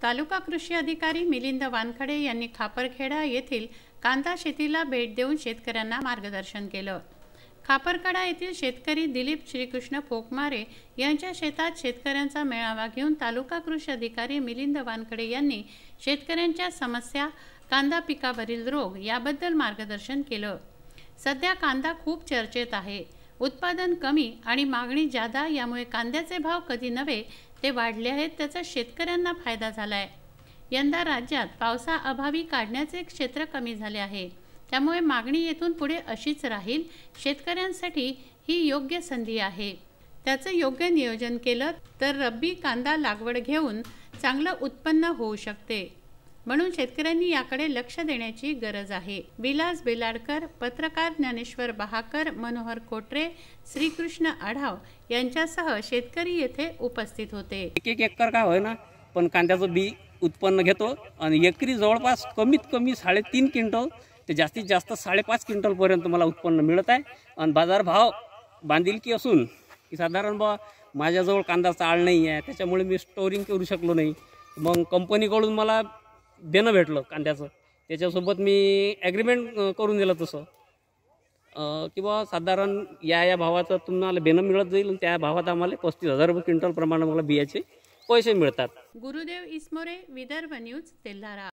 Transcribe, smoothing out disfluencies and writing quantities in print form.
तालुका कृषी अधिकारी मिलिंद वानखडे यांनी खापरखेडा येथील कांदा शेतीला भेट देऊन शेतकऱ्यांना मार्गदर्शन केलं। खापरखेडा येथील शेतकरी दिलीप श्रीकृष्ण फोकमारे यांच्या शेतात शेतकऱ्यांचा मेळावा घेऊन तालुका कृषी अधिकारी मिलिंद वानखडे यांनी शेतकऱ्यांच्या समस्या, कांदा पिकावरील रोग याबद्दल मार्गदर्शन केलं। सध्या कांदा खूप चर्चेत आहे। उत्पादन कमी आणि मागणी जादा, यामुळे कांद्याचे भाव कधी नव्हे ते वाढले आहेत। त्याचा शेतकऱ्यांना फायदा झालाय। यंदा राज्यात पावसाअभावी काढण्याचे क्षेत्र कमी झाले आहे, त्यामुळे मागणी येथून पुढे अशीच राहील। शेतकऱ्यांसाठी ही योग्य संधी आहे। त्याचं योग्य नियोजन केलं तर रब्बी कांदा लागवड घेऊन चांगलं उत्पन्न होऊ शकते, म्हणून शेतकऱ्यांनी याकडे लक्ष देण्याची गरज आहे। विलास बेलाडकर, पत्रकार ज्ञानेश्वर बहाकर, मनोहर कोटरे, श्रीकृष्ण आढाव यांच्यासह शेतकरी येथे उपस्थित होते। एक एकर का होय ना, पण कांद्याचं बी उत्पन्न घेतो आणि एकरी जवळपास कमीत कमी 3.5 क्विंटल ते जास्तीत जास्त 5.5 क्विंटल पर्यंत मला उत्पन्न मिळत आहे। आणि बाजारभाव बांधिलकी असून की साधारण माझ्याजवळ कांदा चाळ नाही आहे, त्याच्यामुळे मी स्टोरिंग करू शकलो नाही। मग कंपनीकडून मला देणं भेटलं कांद्याचं, त्याच्यासोबत मी ॲग्रीमेंट करून दिलं तसं किंवा साधारण या भावाचं तुम्हाला बेनं मिळत जाईल। त्या भावात आम्हाला 35,000 रुपये क्विंटल प्रमाणे मला बियाचे पैसे मिळतात। गुरुदेव इसमोरे, विदर्भ न्यूज, तेल्हारा।